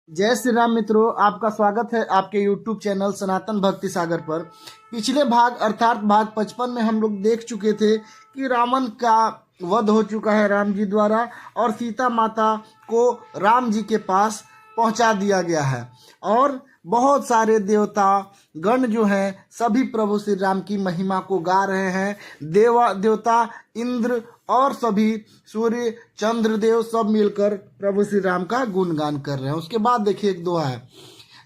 जय श्री राम मित्रों, आपका स्वागत है आपके YouTube चैनल सनातन भक्ति सागर पर। पिछले भाग अर्थात भाग 55 में हम लोग देख चुके थे कि रावण का वध हो चुका है राम जी द्वारा और सीता माता को राम जी के पास पहुंचा दिया गया है और बहुत सारे देवता गण जो हैं सभी प्रभु श्री राम की महिमा को गा रहे हैं। देवता इंद्र और सभी सूर्य चंद्रदेव सब मिलकर प्रभु श्री राम का गुणगान कर रहे हैं। उसके बाद देखिए एक दोहा है,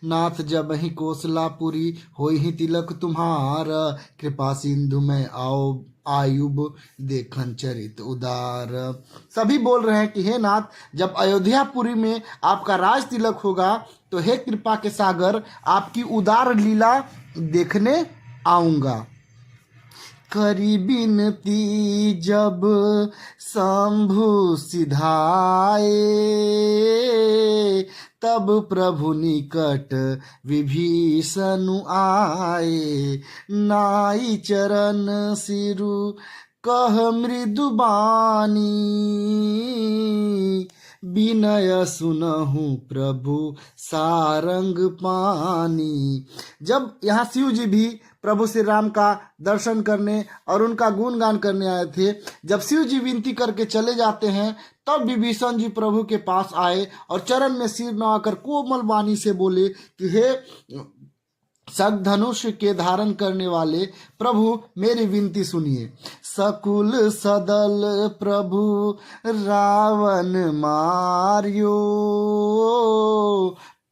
नाथ जब ही कोसलापुरी होई ही तिलक तुम्हारा, कृपा सिंधु में आओ आयुब देखन चरित उदार। सभी बोल रहे हैं कि हे नाथ, जब अयोध्यापुरी में आपका राज तिलक होगा तो हे कृपा के सागर, आपकी उदार लीला देखने आऊंगा। करी बिनती जब शंभु सिधाए, तब प्रभु निकट विभीषण आए। नाई चरण सिरु कह मृदु बानी, विनय सुनहु प्रभु सारंग पानी। जब यहाँ शिव जी भी प्रभु श्री राम का दर्शन करने और उनका गुणगान करने आए थे, जब शिव जी विनती करके चले जाते हैं तब विभीषण जी प्रभु के पास आए और चरण में सिर नवाकर कोमल वाणी से बोले कि हे शंखधनुष के धारण करने वाले प्रभु, मेरी विनती सुनिए। सकुल सदल प्रभु रावण मारियो,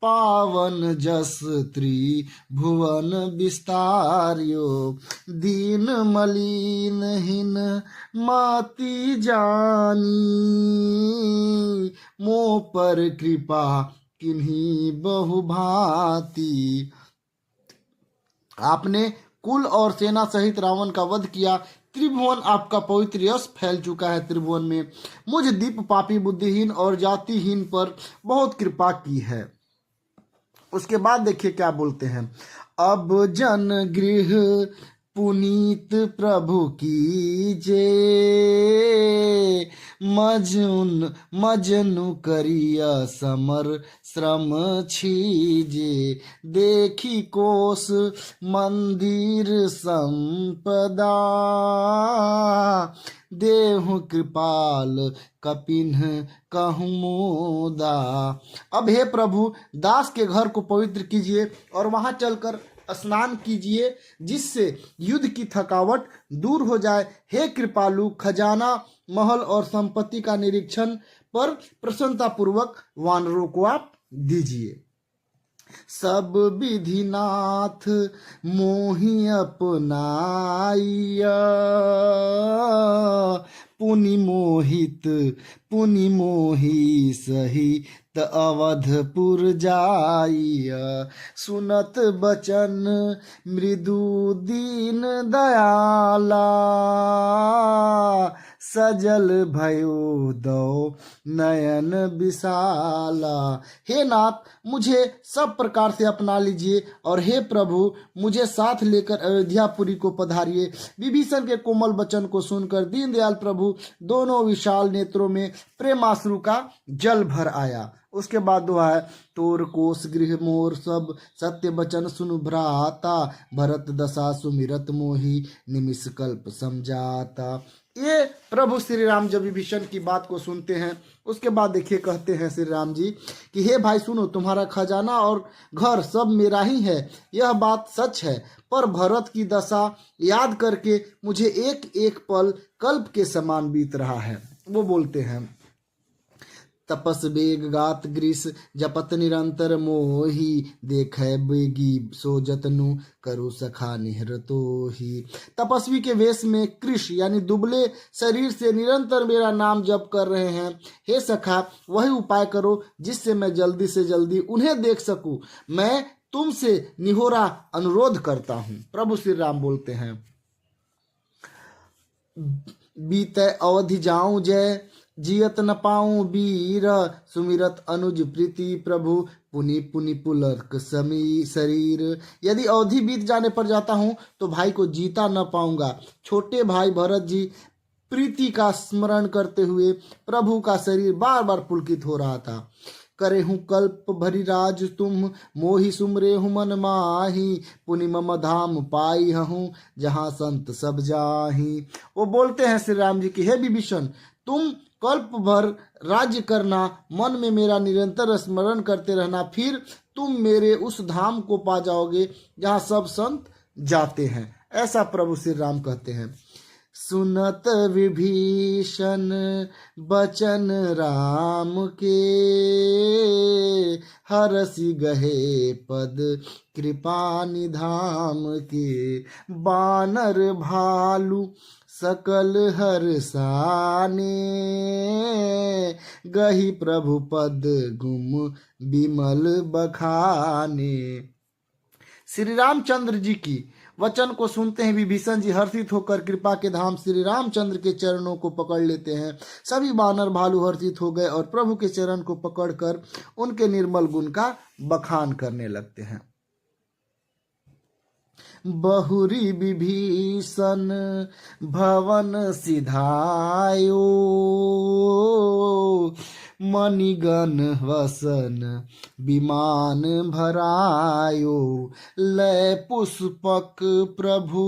पावन जस त्रिभुवन विस्तारियो। दीन मलिन हिन माती जानी, मोह पर कृपा किन्हीं बहु भांति। आपने कुल और सेना सहित रावण का वध किया, त्रिभुवन आपका पवित्र यश फैल चुका है। त्रिभुवन में मुझ दीप पापी बुद्धिहीन और जातिहीन पर बहुत कृपा की है। उसके बाद देखिए क्या बोलते हैं, अब जन गृह पुनीत प्रभु कीजे, मजनु करिया समर श्रम छीजे। देखी कोस मंदिर संपदा, देहु कृपाल कपिन्ह कहूँ मोदा। अब हे प्रभु, दास के घर को पवित्र कीजिए और वहां चलकर स्नान कीजिए, जिससे युद्ध की थकावट दूर हो जाए। हे कृपालु, खजाना महल और संपत्ति का निरीक्षण पर प्रसन्नता पूर्वक वानरों को आप दीजिए। सब विधिनाथ मोहि अपनाइया, पुनि मोहि सहित अवधपुर जाइया। सुनत बचन मृदु दीन दयाला, सजल भयो दो नयन विशाला। हे नाथ, मुझे सब प्रकार से अपना लीजिए और हे प्रभु, मुझे साथ लेकर अयोध्यापुरी को पधारिए। विभीषण के कोमल वचन को सुनकर दीनदयाल प्रभु दोनों विशाल नेत्रों में प्रेमाश्रु का जल भर आया। उसके बाद दुआ है, तोर कोस गृह मोर सब सत्य वचन सुनु भ्राता, भरत दशा सुमिरत मोहि निमिष कल्प समझाता। ये प्रभु श्री राम जब विभीषण की बात को सुनते हैं, उसके बाद देखिए कहते हैं श्री राम जी कि हे भाई सुनो, तुम्हारा खजाना और घर सब मेरा ही है, यह बात सच है, पर भरत की दशा याद करके मुझे एक एक पल कल्प के समान बीत रहा है। वो बोलते हैं, तपस बेग गात ग्रीस जपत निरंतर मोही, देखे बेगी सो जतनु करु सखा निहरतो ही। तपस्वी के वेश में कृष यानी दुबले शरीर से निरंतर मेरा नाम जप कर रहे हैं। हे सखा, वही उपाय करो जिससे मैं जल्दी से जल्दी उन्हें देख सकूं। मैं तुमसे निहोरा अनुरोध करता हूं। प्रभु श्री राम बोलते हैं, बीते अवधि जाऊं जय, जियत न पाऊं वीर, सुमिरत अनुज प्रीति प्रभु, पुनि पुनि पुलक समी शरीर। यदि अवधि बीत जाने पर जाता हूं तो भाई को जीता न पाऊंगा। छोटे भाई भरत जी प्रीति का स्मरण करते हुए प्रभु का शरीर बार बार पुलकित हो रहा था। करे हूँ कल्प भरी राज तुम, मोहि सुमरे हूँ मन माही, पुनि मम धाम पाई हूँ जहाँ संत सब जाही। वो बोलते हैं श्री राम जी की, हे विभीषण, तुम कल्प भर राज्य करना, मन में मेरा निरंतर स्मरण करते रहना, फिर तुम मेरे उस धाम को पा जाओगे जहाँ सब संत जाते हैं। ऐसा प्रभु श्री राम कहते हैं। सुनत विभीषण बचन राम के, हरसि गहे पद कृपा निधाम के, बानर भालू सकल हर्षाने, गही प्रभु पद गुम बिमल बखाने। श्री रामचंद्र जी की वचन को सुनते हैं विभीषण जी हर्षित होकर कृपा के धाम श्री रामचंद्र के चरणों को पकड़ लेते हैं। सभी वानर भालू हर्षित हो गए और प्रभु के चरण को पकड़कर उनके निर्मल गुण का बखान करने लगते हैं। बहुरी विभीषण भवन सिधायो, मणिगण वसन विमान भरायो, लय पुष्पक प्रभु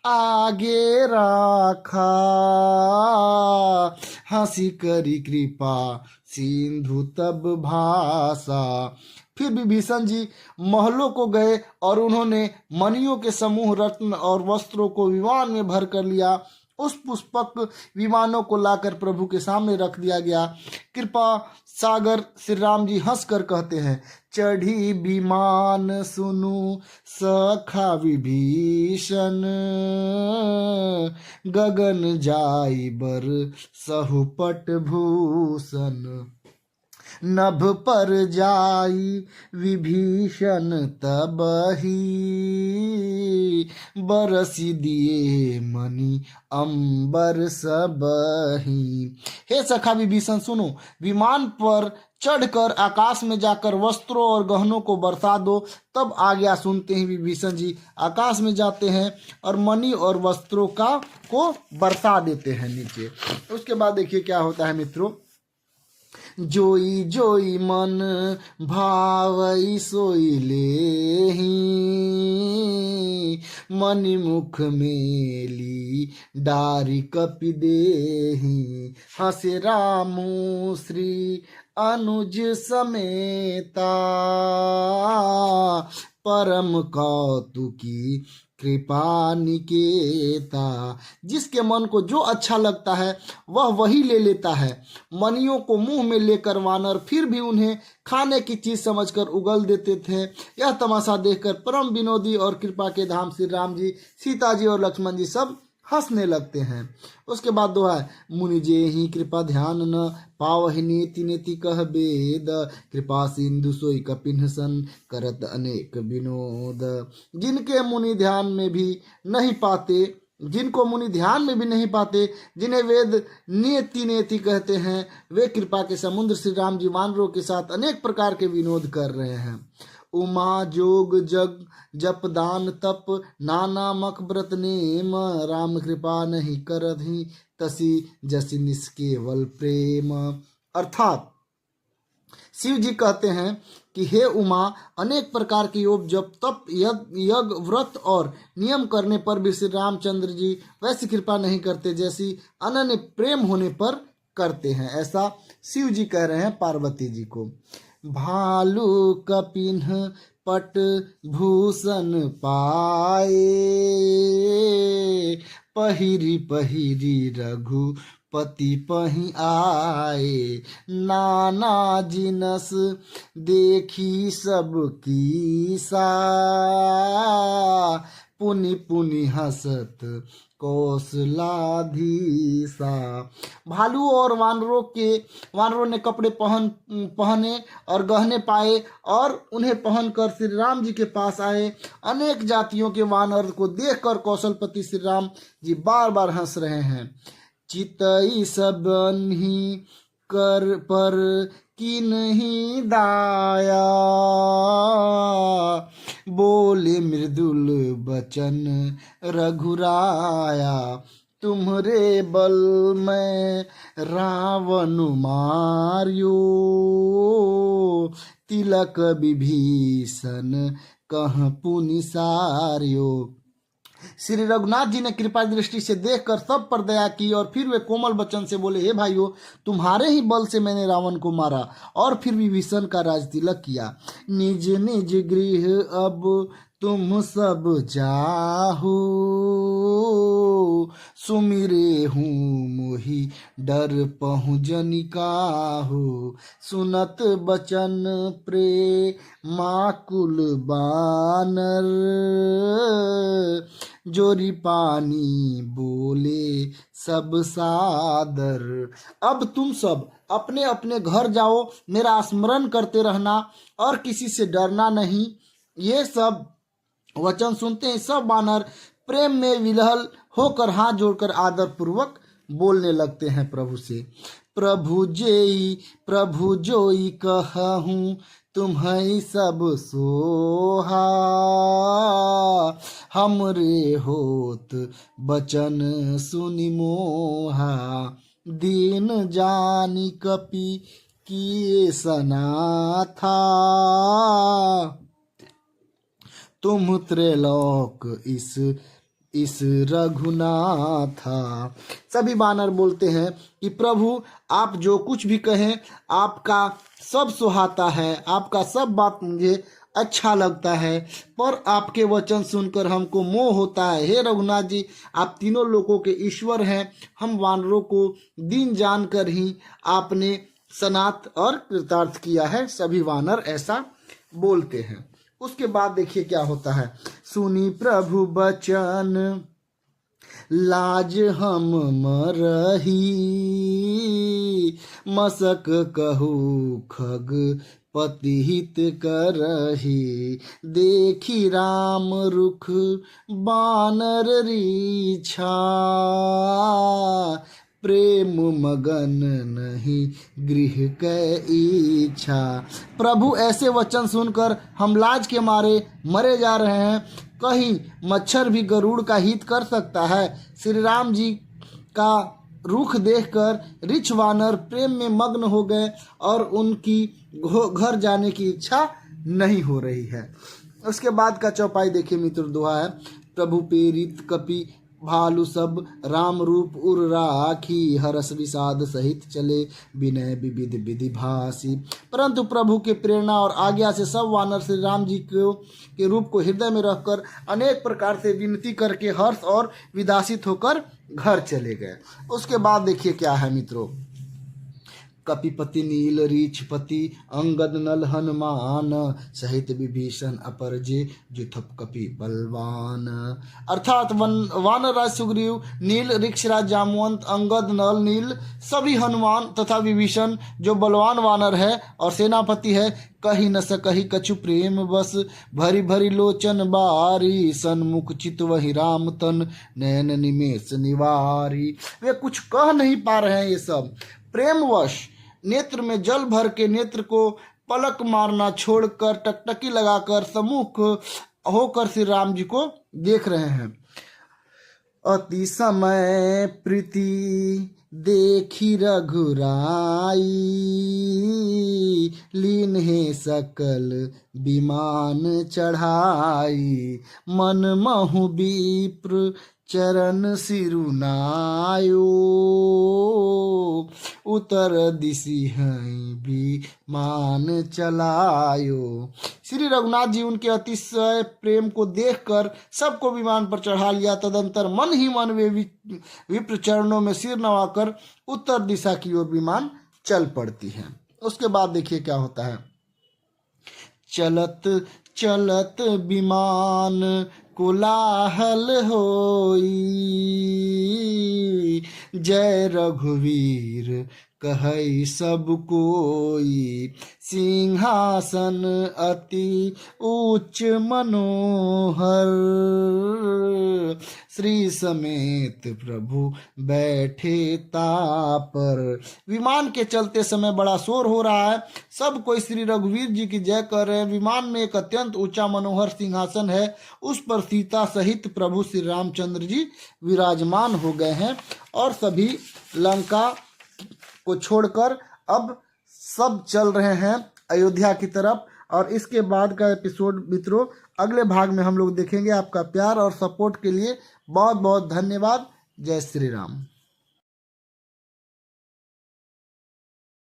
आगे राखा, हंसी करी कृपा सिंधु तब भाषा। फिर विभीषण जी महलों को गए और उन्होंने मणियों के समूह, रत्न और वस्त्रों को विमान में भर कर लिया। उस पुष्पक विमानों को लाकर प्रभु के सामने रख दिया गया। कृपा सागर श्री राम जी हंसकर कहते हैं, चढ़ी विमान सुनु सखा विभीषण, गगन जाई बर सहुपट भूषण, नभ पर जाई विभीषण तबही, बरसी दिए मणि अंबर सबही। हे सखा विभीषण सुनो, विमान पर चढ़कर आकाश में जाकर वस्त्रों और गहनों को बरसा दो। तब आज्ञा सुनते ही विभीषण जी आकाश में जाते हैं और मणि और वस्त्रों को बरसा देते हैं नीचे। उसके बाद देखिए क्या होता है मित्रों, जोई जोई मन भावई सोई लेहि, मणि मुख मेली डारी कपि देहि, हंसे रामु श्री अनुज समेता, परम कौतुकी कृपा निकेता। जिसके मन को जो अच्छा लगता है वह वही ले लेता है। मणियों को मुंह में लेकर वानर फिर भी उन्हें खाने की चीज समझकर उगल देते थे। यह तमाशा देखकर परम विनोदी और कृपा के धाम श्री राम जी, सीता जी और लक्ष्मण जी सब हंसने लगते हैं। उसके बाद दोहा है, मुनि जे ही कृपा ध्यान न पावहि, नेति नेति कह वेद, कृपा सिंधु सोई कपिन सन, करत अनेक विनोद। जिनके मुनि ध्यान में भी नहीं पाते, जिनको मुनि ध्यान में भी नहीं पाते, जिन्हें वेद नेति नेति कहते हैं, वे कृपा के समुद्र श्री राम जी वानरों के साथ अनेक प्रकार के विनोद कर रहे हैं। उमा जोग जग जप दान तप, नाना मख व्रत नेम, राम कृपा नहीं करहि, तसी जसि निष्केवल प्रेम। अर्थात शिव जी कहते हैं कि हे उमा, अनेक प्रकार के योग जप तप यज्ञ व्रत और नियम करने पर भी श्री रामचंद्र जी वैसी कृपा नहीं करते जैसी अनन्य प्रेम होने पर करते हैं। ऐसा शिव जी कह रहे हैं पार्वती जी को। भालू कपिन्ह पट भूषण पाए, पहिरी पहिरी रघुपति पहि आए, नाना जिनस देखी सब कीसा, पुनि पुनि हसत कौशलाधीसा। भालू और वानरों ने कपड़े पहने और गहने पाए और उन्हें पहनकर श्री राम जी के पास आए। अनेक जातियों के वानर को देखकर कौशलपति श्री राम जी बार बार हंस रहे हैं। चितई सबन्ही कर पर किन्ही दाया, बोले मृदुल बचन रघुराया, तुम्हरे बल में रावण मारियो, तिलक विभीषण कह पुनि सारियो। श्री रघुनाथ जी ने कृपा दृष्टि से देखकर सब पर दया की और फिर वे कोमल वचन से बोले, हे भाइयों, तुम्हारे ही बल से मैंने रावण को मारा और फिर विभीषण का राज तिलक किया। निज निज गृह अब तुम सब जाहु, सुमिरे हूँ मोहि डर पहुँजनि काहू। सुनत बचन प्रेमाकुल बानर, जोरी पानी बोले सब सादर। अब तुम सब अपने अपने घर जाओ, मेरा स्मरण करते रहना और किसी से डरना नहीं। ये सब वचन सुनते ही सब वानर प्रेम में विलहल होकर हाथ जोड़कर आदर पूर्वक बोलने लगते हैं प्रभु से। प्रभु जोई कहूँ तुम्हें सब सोहा, हमरे होत बचन सुनि मोहा। दीन जानी कपि किए सना था, तुम त्रैलोक इस रघुनाथा। सभी वानर बोलते हैं कि प्रभु आप जो कुछ भी कहें आपका सब सुहाता है, आपका सब बात मुझे अच्छा लगता है, पर आपके वचन सुनकर हमको मोह होता है। हे रघुनाथ जी, आप तीनों लोगों के ईश्वर हैं। हम वानरों को दीन जानकर ही आपने सनात और कृतार्थ किया है। सभी वानर ऐसा बोलते हैं। उसके बाद देखिए क्या होता है। सुनी प्रभु बचन लाज हम मरही, मसक कहू खग पतिहित करही। देखी राम रुख बानर रीछा, प्रेम मगन नहीं गृह के इच्छा। प्रभु ऐसे वचन सुनकर हम लाज के मारे मरे जा रहे हैं। कहीं मच्छर भी गरुड़ का हित कर सकता है। श्री राम जी का रुख देखकर ऋछ वानर प्रेम में मग्न हो गए और उनकी घर जाने की इच्छा नहीं हो रही है। उसके बाद का चौपाई देखिए मित्र, दुआ है। प्रभु प्रेरित कपि भालु सब राम रूप उर राखी, हरस विषाद सहित चले विनय विविध विधि भासी। परंतु प्रभु के प्रेरणा और आज्ञा से सब वानर श्री राम जी के रूप को हृदय में रखकर अनेक प्रकार से विनती करके हर्ष और विदासित होकर घर चले गए। उसके बाद देखिए क्या है मित्रों। कपिपति नील रीछपति अंगद नल हनुमान, सहित विभीषण अपरजे जुथप कपि बलवान। अर्थात वानरराज सुग्रीव, नील ऋक्षराज जामवंत, अंगद नल नील सभी हनुमान तथा विभीषण जो बलवान वानर है और सेनापति है, कही न सकही कछु प्रेम बस, भरी भरी लोचन बारी, सन्मुख चित वही राम तन, नयन निमेष निवारी। वे कुछ कह नहीं पा रहे हैं। ये सब प्रेमवश नेत्र में जल भर के नेत्र को पलक मारना छोड़कर टकटकी लगाकर सम्मुख होकर श्री राम जी को देख रहे हैं। अति समय प्रीति देखी रघुराई, लीन है सकल विमान चढ़ाई, मन महु विप्र चरण सिरुनायो, उतर दिशि हैं विमान चलायो। श्री रघुनाथ जी उनके अतिशय प्रेम को देखकर सबको विमान पर चढ़ा लिया। तदंतर मन ही मन वे विप्र चरणों में सिर नवाकर उत्तर दिशा की ओर विमान चल पड़ती है। उसके बाद देखिए क्या होता है। चलत चलत विमान कोलाहल होई, जय रघुवीर कहई सब कोई, सिंहासन अति उच्च मनोहर, श्री समेत प्रभु बैठे तापर। विमान के चलते समय बड़ा शोर हो रहा है, सब कोई श्री रघुवीर जी की जय कर रहे हैं। विमान में एक अत्यंत ऊंचा मनोहर सिंहासन है, उस पर सीता सहित प्रभु श्री रामचंद्र जी विराजमान हो गए हैं और सभी लंका को छोड़कर अब सब चल रहे हैं अयोध्या की तरफ। और इसके बाद का एपिसोड मित्रों अगले भाग में हम लोग देखेंगे। आपका प्यार और सपोर्ट के लिए बहुत बहुत धन्यवाद। जय श्री राम।